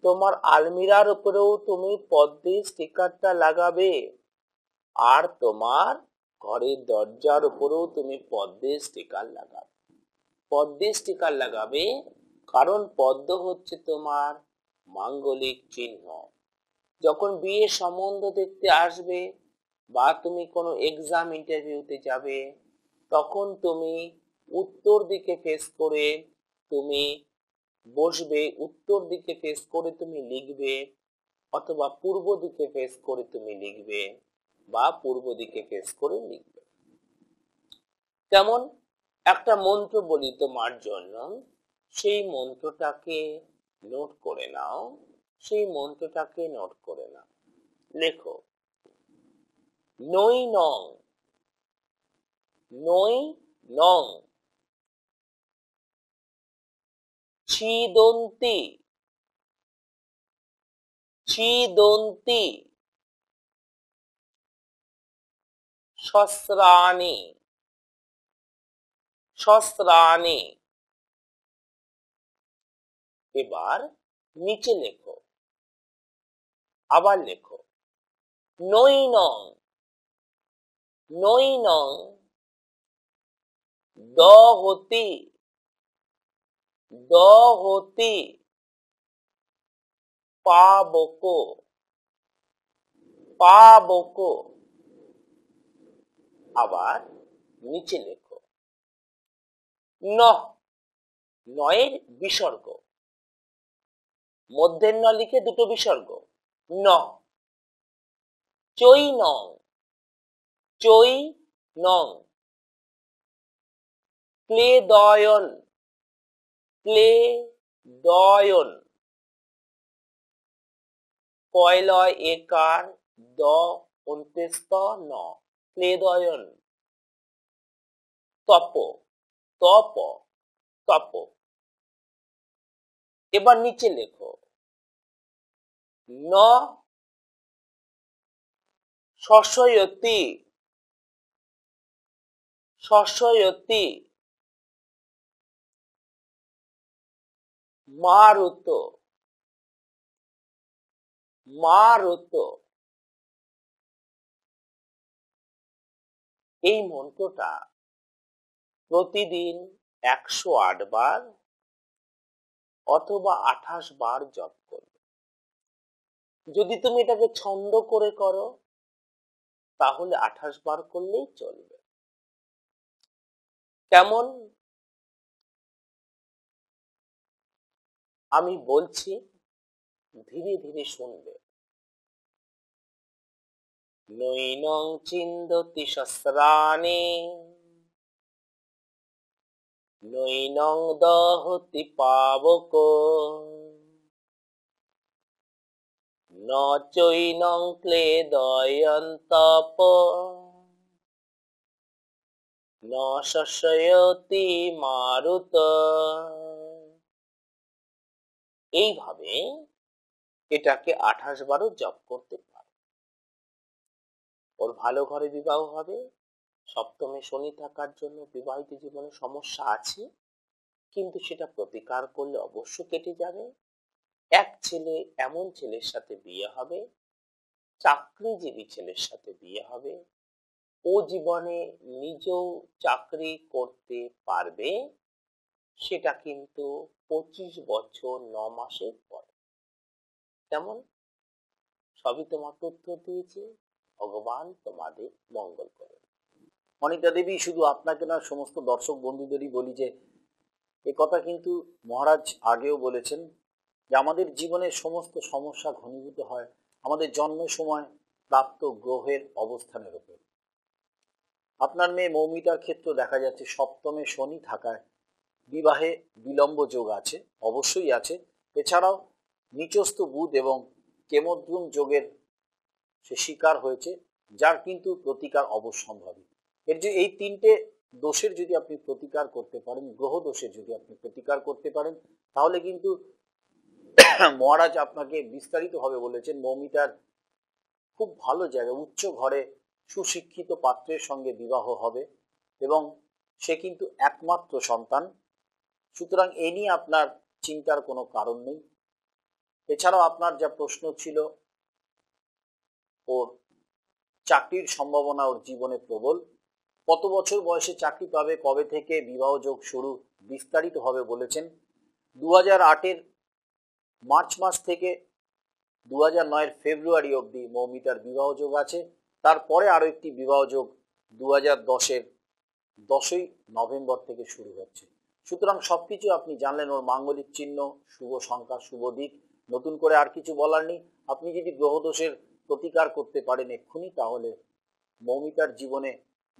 S2: তোমার আলমিরার উপরেও তুমি পদ্মের স্টিকারটা লাগাবে। আর তোমার ঘরের দরজার উপরেও তুমি পদ্মের স্টিকার লাগাবে। পদ্মের স্টিকার লাগাবে কারণ পদ্ম হচ্ছে তোমার মাঙ্গলিক চিহ্ন। যখন বিয়ের সম্বন্ধ দেখতে আসবে বা তুমি কোনো এক্সাম ইন্টারভিউতে যাবে, তখন তুমি উত্তর দিকে ফেস করে তুমি বসবে, উত্তর দিকে ফেস করে তুমি লিখবে, অথবা পূর্ব দিকে ফেস করে তুমি লিখবে বা পূর্ব দিকে ফেস করে লিখবে। যেমন একটা মন্ত্র বলি তোমার জন্য, সেই মন্ত্রটাকে নোট করে নাও। সেই মন্ত্রটাকে নোট করে নাও। লেখো, নই নং, নই নং, ছিদন্তি, ছিদন্তি, সস্রাণি, সস্রাণি। এবার নিচে লেখো, আবার লেখো, নই নং, নই নং, দহতি, দহতি, পাবকো, পাবকো। আবার নিচে লেখো, ন, নয়ের বিসর্গ, মধ্যের ন লিখে দুটো বিসর্গ, ন, চৈ নং, চৈ নং, ক্লেদয়ন, ক্লেদয়ন, কয়লয় একার দ অন্ত্যেস্ত ন, ক্লেদয়ন, তপ, তপ, তপ। এবার নিচে লেখো, ন শস্যয়তি, শস্যয়তি, মারুত, মারুত। এই মন্ত্রটা প্রতিদিন 108 বার অথবা 28 বার জপ করবে। যদি তুমি এটাকে ছন্দ করে করো তাহলে 28 বার করলেই চলবে। কেমন? আমি বলছি, ধীরে ধীরে শুনবে। নৈনং চিন্দতি সস্রাণি, নৈনং দহতি পাবকো, ন চৈনং ক্লেদয়ন্তপ, ন শস্যয়তি মারুত। এইভাবে এটাকে 28 বারও জপ করতে পারে। ওর ভালো ঘরে বিবাহ হবে। সপ্তমে শনি থাকার জন্য বিবাহিত জীবনে সমস্যা আছে, কিন্তু সেটা প্রতিকার করলে অবশ্য কেটে যাবে। এক ছেলে এমন ছেলের সাথে বিয়ে হবে, চাকরিজীবী ছেলের সাথে বিয়ে হবে, ও জীবনে নিজেও চাকরি করতে পারবে, সেটা কিন্তু 25 বছর 9 মাসের পরে। কেমন? সবই তোমাকে উত্তর দিয়েছি। ভগবান তোমাদের মঙ্গল করে।
S1: অনিতা দেবী, শুধু আপনাকে না, সমস্ত দর্শক বন্ধুদেরই বলি যে এ কথা কিন্তু মহারাজ আগেও বলেছেন যে আমাদের জীবনের সমস্ত সমস্যা ঘনীভূত হয় আমাদের জন্ম সময় প্রাপ্ত গ্রহের অবস্থানের উপর। আপনার মেয়ে মৌমিতার ক্ষেত্রে দেখা যাচ্ছে সপ্তমে শনি থাকায় বিবাহে বিলম্ব যোগ আছে, অবশ্যই আছে। এছাড়াও নিচস্থ বুধ এবং কেমদ্রুম যোগের সে শিকার হয়েছে, যার কিন্তু প্রতিকার অবশ্যম্ভাবী। এর যে এই তিনটে দোষের যদি আপনি প্রতিকার করতে পারেন, গ্রহ দোষের যদি আপনি প্রতিকার করতে পারেন, তাহলে কিন্তু মহারাজ আপনাকে বিস্তারিতভাবে বলেছেন মৌমিতার খুব ভালো জায়গায় উচ্চ ঘরে সুশিক্ষিত পাত্রের সঙ্গে বিবাহ হবে এবং সে কিন্তু একমাত্র সন্তান। সুতরাং এ নিয়ে আপনার চিন্তার কোনো কারণ নেই। এছাড়াও আপনার যা প্রশ্ন ছিল, ওর চাকরির সম্ভাবনা ওর জীবনে প্রবল, কত বছর বয়সে চাকরি পাবে, কবে থেকে বিবাহ যোগ শুরু, বিস্তারিত হবে বলেছেন। 2008-এর মার্চ মাস থেকে 2009-এর ফেব্রুয়ারি অবধি মৌমিতার বিবাহ যোগ আছে। তারপরে আরো একটি বিবাহ যোগ 2010-এর 10ই নভেম্বর থেকে শুরু হচ্ছে। সুতরাং সবকিছু আপনি জানলেন, ওর মাঙ্গলিক চিহ্ন, শুভ সংখ্যা, শুভ দিক, নতুন করে আর কিছু বলার নেই। আপনি যদি গ্রহদোষের প্রতিকার করতে পারেন এক্ষুনি, তাহলে মৌমিতার জীবনে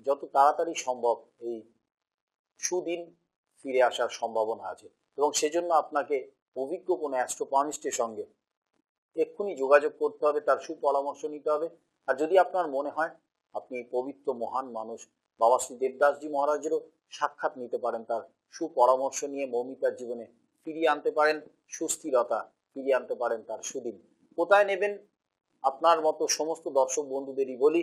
S1: যত তাড়াতাড়ি সম্ভব এই সুদিন ফিরে আসার সম্ভাবনা আছে। এবং সেজন্য আপনাকে অভিজ্ঞ কোনো অ্যাস্ট্রোপনিস্টের সঙ্গে এক্ষুনি যোগাযোগ করতে হবে, তার সুপরামর্শ নিতে হবে। আর যদি আপনার মনে হয় আপনি পবিত্র মহান মানুষ বাবা শ্রী দেবদাসজি মহারাজেরও সাক্ষাৎ নিতে পারেন, তার সুপরামর্শ নিয়ে মৌমিতার জীবনে ফিরিয়ে আনতে পারেন সুস্থিরতা, ফিরিয়ে আনতে পারেন তার সুদিন। কোথায় নেবেন? আপনার মতো সমস্ত দর্শক বন্ধুদেরই বলি,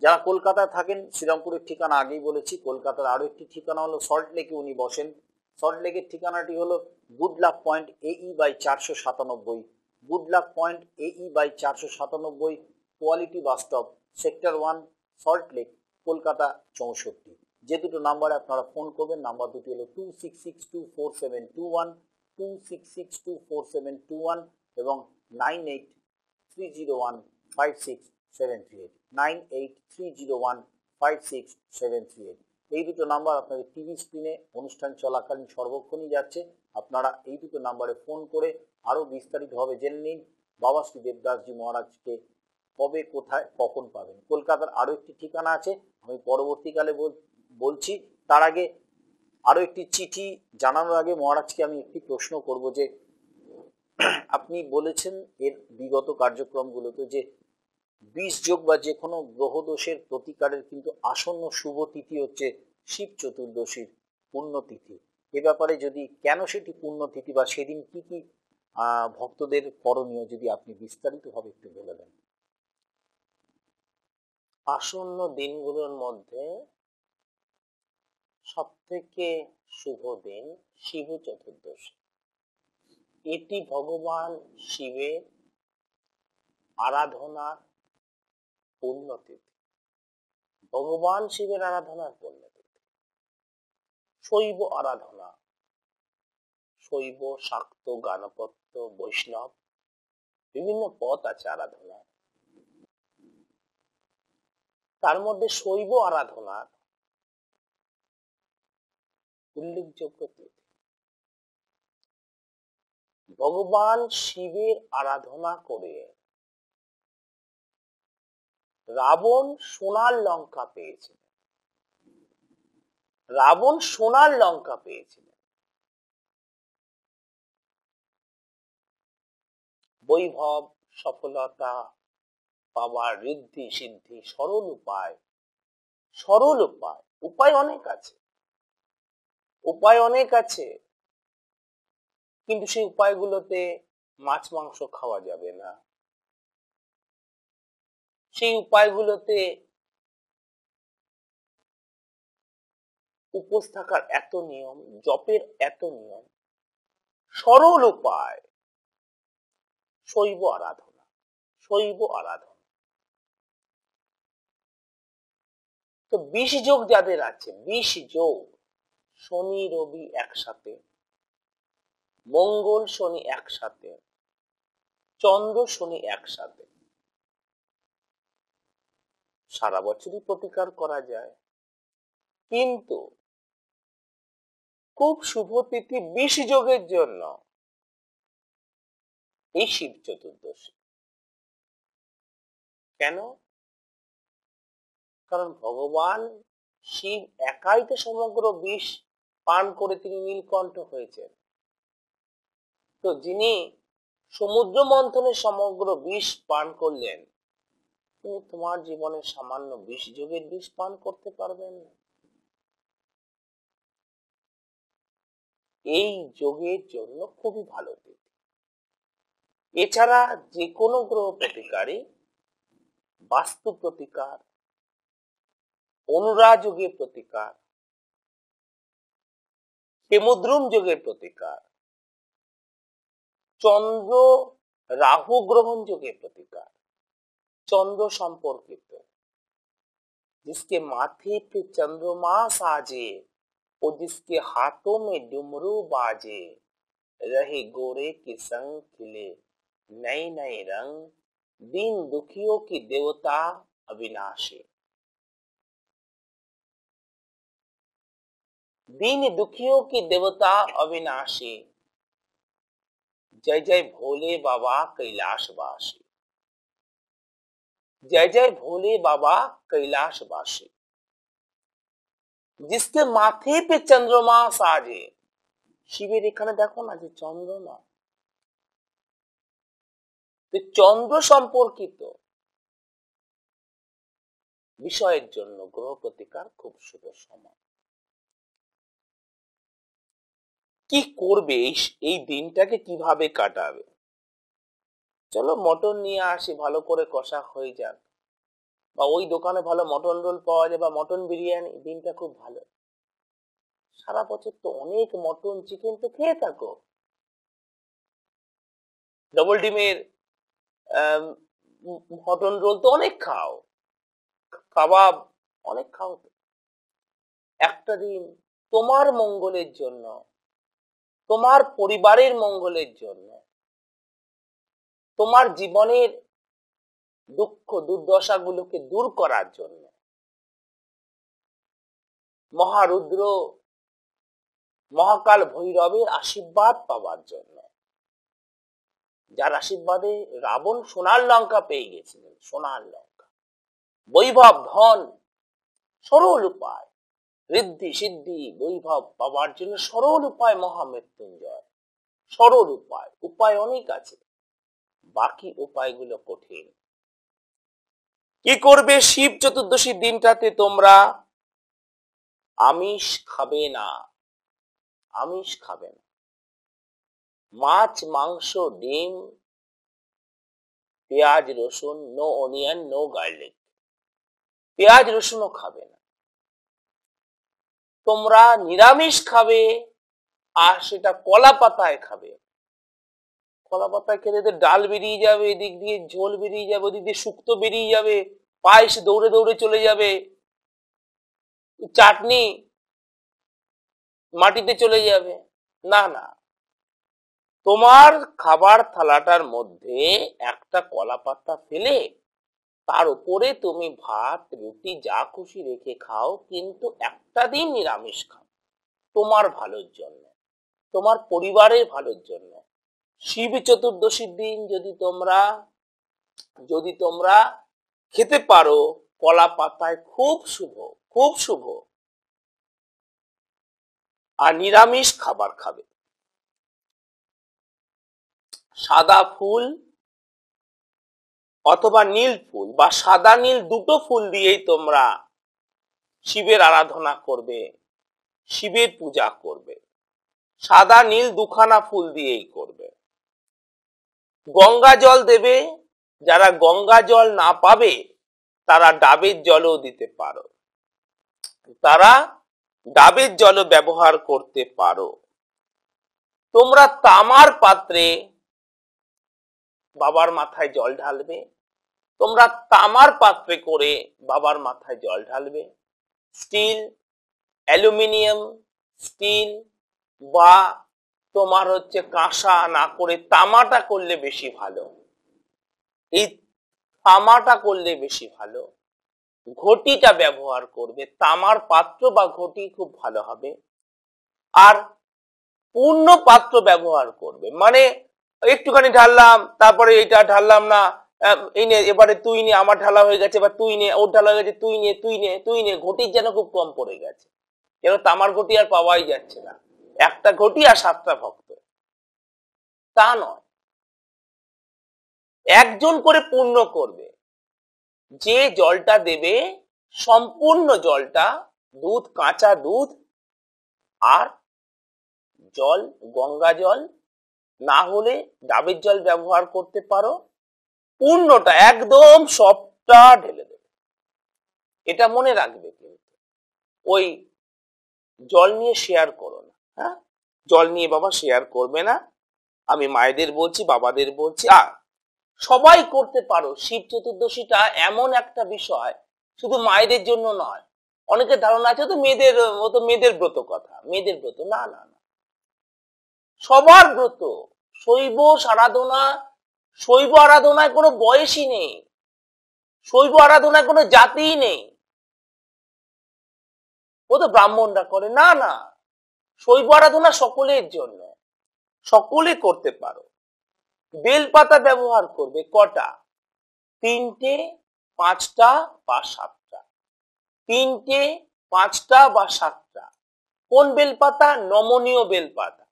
S1: যারা কলকাতায় থাকেন, শ্রীরামপুরের ঠিকানা আগেই বলেছি। কলকাতার আরো একটি ঠিকানা হলো সল্ট লেকে উনি বসেন। সল্ট লেকের ঠিকানাটি হলো good luck point AE/497, good luck point AE/497, quality bus stop, sector 1, salt lake, Kolkata 64। যে দুটো নাম্বারে আপনারা ফোন করবেন, নাম্বার দুটি হলো 26624721, 26624721 এবং 9830156738, 9830156738। এই দুটো নাম্বার আপনাদের টিভি স্ক্রিনে অনুষ্ঠান চলাকালীন সর্বক্ষণই যাচ্ছে। আপনারা এই দুটো নাম্বারে ফোন করে আরো বিস্তারিতভাবে জেনে নিন বাবা শ্রী দেবদাসজি মহারাজকে কবে, কোথায়, কখন পাবেন। কলকাতার আরো একটি ঠিকানা আছে, আমি পরবর্তীকালে বলছি। তার আগে আরো একটি চিঠি জানানোর আগে মহারাজকে আমি একটি প্রশ্ন করব, যে আপনি বলেছেন এর বিগত কার্যক্রমগুলোতে যে 20 যোগ বা যে কোনো গ্রহ দোষের প্রতিকারের কিন্তু আসন্ন শুভ তিথি হচ্ছে শিব চতুর্দশীর পুণ্যতিথি। এ ব্যাপারে যদি কেন সেটি পুণ্যতিথি বা সেদিন কি কি ভক্তদের করণীয় যদি আপনি বিস্তারিতভাবে একটু বলে দেন।
S2: আসন্ন দিনগুলোর মধ্যে সব থেকে শুভ দিন শিব চতুর্দশী। এটি ভগবান শিবের আরাধনার পুণ্যতিথি, ভগবান শিবের আরাধনার পুণ্যতিথি। শৈব আরাধনা, শৈব, শাক্ত, গাণপত্য, বৈষ্ণব, বিভিন্ন পথ আছে আরাধনা। তার মধ্যে শৈব আরাধনার উল্লেখযোগ্য তিথি। ভগবান শিবের আরাধনা করে রাবণ সোনার লঙ্কা পেয়েছিলেন। রাবণ সোনার লঙ্কা পেয়েছিলেন। বৈভব, সফলতা পাওয়ার, ঋদ্ধি সিদ্ধি, সরল উপায়, সরল উপায়, উপায় অনেক আছে, উপায় অনেক আছে, কিন্তু সেই উপায়গুলোতে মাছ মাংস খাওয়া যাবে না। সেই উপায়গুলোতে উপোস থাকার এত নিয়ম, জপের এত নিয়ম। সরল উপায় শৈব আরাধনা, শৈব আরাধনা। তো 20 যোগ যাদের আছে, 20 যোগ, শনি রবি একসাথে, মঙ্গল শনি একসাথে, চন্দ্র শনি একসাথে, সারা বছরই প্রতিকার করা যায়। কিন্তু খুব শুভ তিথি 20 যোগের জন্য এই শিব চতুর্দশী। কেন? কারণ ভগবান শিব একাই তো সমগ্র বিষ পান করে তিনি নীলকণ্ঠ হয়েছেন। তো যিনি সমুদ্র মন্থনে সমগ্র বিষ পান করলেন, তিনি তোমার জীবনে সামান্য বিষ যোগের বিষ পান করতে পারবেন না। এই যোগের জন্য খুবই ভালো দিক। এছাড়া যে কোনো গ্রহ প্রতিকারী, বাস্তু প্রতিকার, অনুরাযোগের প্রতিকার, হেমদ্রুম যোগের প্রতিকার, চন্দ্র রাহু গ্রহণ যোগের প্রতিকার, चंद्र संपर्कित, जिसके माथे पे चंद्रमा साजे और जिसके हाथों में डुमरू बाजे, रहे गोरे के संग खिले नए नए रंग, दीन दुखियों की देवता अविनाशी। दीन दुखियों की देवता अविनाशी, जय जय भोले बाबा कैलाशवासी। जय जय भोले बाबा कैलाशवासी, जिसके माथे पे चंद्रमा साजे। শিবের এখানে দেখো না যে চন্দ্রমা, চন্দ্র সম্পর্কিত বিষয়ের জন্য গ্রহ প্রতিকার খুব শুভ সময়। কি করবে এই দিনটাকে, কিভাবে কাটাবে? চলো মটন নিয়ে আসি, ভালো করে কষা হয়ে যাক, বা ওই দোকানে ভালো মটন রোল পাওয়া যায় বা মটন বিরিয়ানি, দিনটা খুব ভালো। সারা বছর তো অনেক মটন চিকেন তো খেয়ে থাকো, ডবল ডিমের মটন রোল তো অনেক খাও, কাবাব অনেক খাও। একটা দিন তোমার মঙ্গলের জন্য, তোমার পরিবারের মঙ্গলের জন্য, তোমার জীবনের দুঃখ দুর্দশা গুলোকে দূর করার জন্য, মহারুদ্র মহাকাল ভৈরবের আশীর্বাদ পাওয়ার জন্য, যার আশীর্বাদে রাবণ সোনার লঙ্কা পেয়ে গেছিলেন, সোনার লঙ্কা, বৈভব ধন, সরল উপায়, ঋদ্ধি সিদ্ধি বৈভব পাওয়ার জন্য সরল উপায় মহামৃত্যুঞ্জয়, সরল উপায়। উপায় অনেক আছে, বাকি উপায়গুলো কঠিন। কি করবে? শিব চতুর্দশীর দিনটাতে তোমরা আমিষ খাবে না, আমিষ খাবে না। মাছ, মাংস, ডিম, পেঁয়াজ, রসুন, নো অনিয়ন, নো গার্লিক, পেঁয়াজ রসুনও খাবে না। তোমরা নিরামিষ খাবে, আর সেটা কলা পাতায় খাবে। কলা পাতায় খেলে ডাল বেরিয়ে যাবে, এদিক দিয়ে ঝোল বেরিয়ে যাবে, ওদিক দিয়ে শুক্তো বেরিয়ে যাবে, পায়েস দৌড়ে দৌড়ে চলে যাবে, চাটনি মাটিতে চলে যাবে। না না, তোমার খাবার থালাটার মধ্যে একটা কলা পাতা ফেলে তার উপরে তুমি ভাত রুটি যা খুশি রেখে খাও, কিন্তু একটা দিন নিরামিষ খাও, তোমার ভালোর জন্য, তোমার পরিবারের ভালোর জন্য। শিব চতুর্দশীর দিন যদি তোমরা খেতে পারো কলা পাতায়, খুব শুভ, খুব শুভ। আর নিরামিষ খাবার খাবে। সাদা ফুল অথবা নীল ফুল বা সাদা নীল দুটো ফুল দিয়েই তোমরা শিবের আরাধনা করবে, শিবের পূজা করবে। সাদা নীল দুখানা ফুল দিয়েই করবে। গঙ্গা জল দেবে, যারা গঙ্গা জল না পাবে তারা ডাবের জলও দিতে পারো, তারা ডাবের জলও ব্যবহার করতে পারো। তোমরা তামার পাত্রে বাবার মাথায় জল ঢালবে, তোমরা তামার পাত্রে করে বাবার মাথায় জল ঢালবে। স্টিল, অ্যালুমিনিয়াম, স্টিল বা তোমার কাঁসা না করে তামাটা করলে বেশি ভালো। এই তামাটা করলে বেশি ভালো। ঘটিটা ব্যবহার করবে, তামার পাত্র বা ঘটি খুব ভালো হবে। আর পূর্ণ পাত্র ব্যবহার করবে, মানে একটুখানি ঢাললাম, তারপরে এইটা ঢাললাম না, এই নে এবারে তুই নে, আমার ঢালা হয়ে গেছে, বা তুই নে, ওর ঢালা হয়ে গেছে, তুই নে তুই নে তুই নে। ঘটির যেন খুব কম পড়ে গেছে, যেন তামার ঘটি আর পাওয়াই যাচ্ছে না, একটা ঘটি আর 7টা ভক্ত। তা নয়, একজন করে পূর্ণ করবে। যে জলটা দেবে সম্পূর্ণ জলটা, দুধ, কাঁচা দুধ আর জল, গঙ্গা জল না হলে ডাবের জল ব্যবহার করতে পারো, পূর্ণটা একদম সবটা ঢেলে দেবে। এটা মনে রাখবে, কিন্তু ওই জল নিয়ে শেয়ার করো না। হ্যাঁ, জল নিয়ে বাবা শেয়ার করবে না। আমি মায়েদের বলছি, বাবাদের বলছি, সবাই করতে পারো। শিব চতুর্দশীটা এমন একটা বিষয়, শুধু মায়েদের জন্য নয়। অনেকের ধারণা আছে তো মেয়েদের, ও তো মেয়েদের ব্রত কথা, মেয়েদের ব্রত। না না না, সবার ব্রত। শৈব আরাধনা, শৈব আরাধনায় কোনো বয়সই নেই, শৈব আরাধনায় কোনো জাতিই নেই। ও তো ব্রাহ্মণরা করে, না না, শৈব আরাধনা সকলের জন্য, সকলে করতে পারো। বেলপাতা ব্যবহার করবে কটা? 3টে, 5টা বা 7টা। 3টে, 5টা বা 7টা। কোন বেলপাতা? নমনীয় বেলপাতা।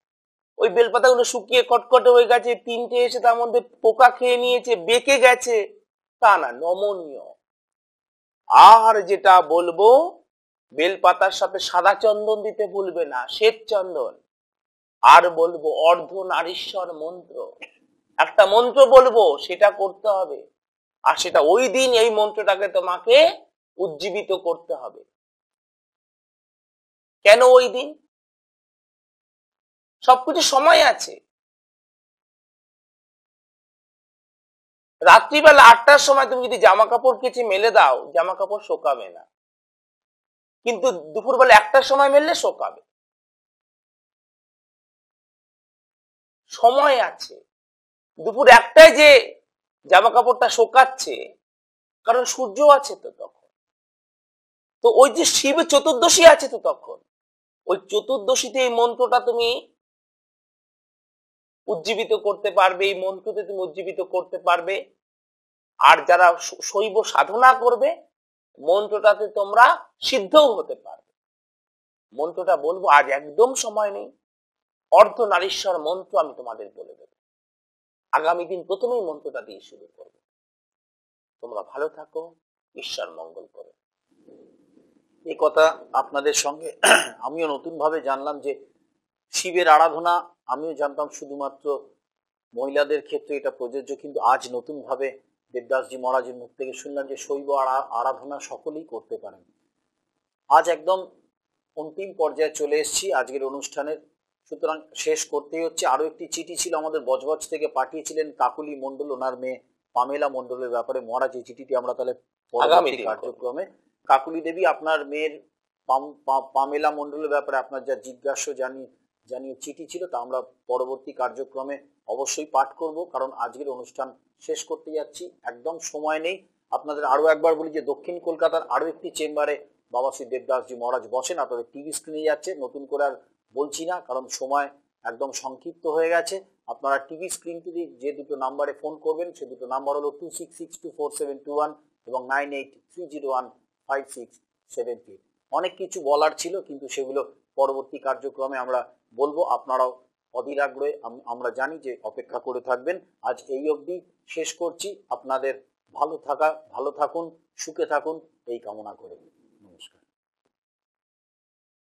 S2: ওই বেলপাতাগুলো শুকিয়ে কটকটে হয়ে গেছে, 3টে এসে তার মধ্যে পোকা খেয়ে নিয়েছে, বেঁকে গেছে, তা না, নমনীয়। আর যেটা বলবো, বেলপাতার সাথে সাদা চন্দন দিতে ভুলবে না, শ্বেত চন্দন। আর বলবো অর্ধনারীশ্বর মন্ত্র, একটা মন্ত্র বলবো, সেটা করতে হবে। আর সেটা ওই দিন এই মন্ত্রটাকে তোমাকে উজ্জীবিত করতে হবে। কেন ওই দিন? সবকিছু সময় আছে। রাত্রিবেলা 8টার সময় তুমি যদি জামা কাপড় কেচে মেলে দাও, জামা কাপড় শোকাবে না, কিন্তু দুপুরবেলা 1টার সময় মেললে শোকাবে। সময় আছে। দুপুর 1টায় যে জামা কাপড়টা শোকাচ্ছে, কারণ সূর্য আছে তো তখন। তো ওই যে শিব চতুর্দশী আছে তো তখন, ওই চতুর্দশীতে এই মন্ত্রটা তুমি উজ্জীবিত করতে পারবে, এই মন্ত্রতে তুমি উজ্জীবিত করতে পারবে। আর যারা শৈব সাধনা করবে, মন্ত্রটাতে তোমরা সিদ্ধও হতে পারবে। মন্ত্রটা বলবো, আজ একদম সময় নেই। অর্ধনারীশ্বর মন্ত্র আমি তোমাদের বলে দেব। আগামী দিন প্রথমেই মন্ত্রটা দিয়ে শুরু করবে। তোমরা ভালো থাকো, ঈশ্বর মঙ্গল করো।
S1: এই কথা আপনাদের সঙ্গে আমিও নতুন ভাবে জানলাম যে শিবের আরাধনা, আমিও জানতাম শুধুমাত্র মহিলাদের ক্ষেত্রে এটা প্রযোজ্য, কিন্তু আজ নতুন ভাবে দেবদাসজি মহারাজের মুখ থেকে শুনলাম যে শৈব আরাধনা সকলেই করতে পারেন। আজ একদম অন্তিম পর্যায়ে চলে এসেছি আজকের অনুষ্ঠানের, সুতরাং শেষ করতেই হচ্ছে। আরো একটি চিঠি ছিল আমাদের বজবজ থেকে, পাঠিয়েছিলেন কাকুলি মণ্ডল, ওনার মেয়ে পামেলা মণ্ডলের ব্যাপারে। মহারাজ, এই চিঠিটি আমরা তাহলে পরবর্তী কার্যক্রমে, কাকুলি দেবী আপনার মেয়ের পামেলা মণ্ডলের ব্যাপারে আপনার যা জিজ্ঞাসা জানিয়ে চিঠি ছিল, তা আমরা পরবর্তী কার্যক্রমে অবশ্যই পাঠ করব, কারণ আজকের অনুষ্ঠান শেষ করতে যাচ্ছি, একদম সময় নেই। আপনাদের আরো একবার বলি যে দক্ষিণ কলকাতার আরো একটি চেম্বারে বাবা শ্রী দেবদাসজি মহারাজ বসেন, আপনাদের টিভি স্ক্রিনে যাচ্ছে, নতুন করে আর বলছি না, কারণ সময় একদম সংক্ষিপ্ত হয়ে গেছে। আপনারা টিভি স্ক্রিনটি যে দুটো নাম্বারে ফোন করবেন, সে দুটো নাম্বার হলো 26624721 এবং 98301567. অনেক কিছু বলার ছিল, কিন্তু সেগুলো পরবর্তী কার্যক্রমে আমরা বলবো। আপনারাও অধীর আগ্রহে, আমরা জানি যে অপেক্ষা করে থাকবেন। আজ এই অবধি শেষ করছি। আপনাদের ভালো থাকুন, সুখে থাকুন, এই কামনা করে।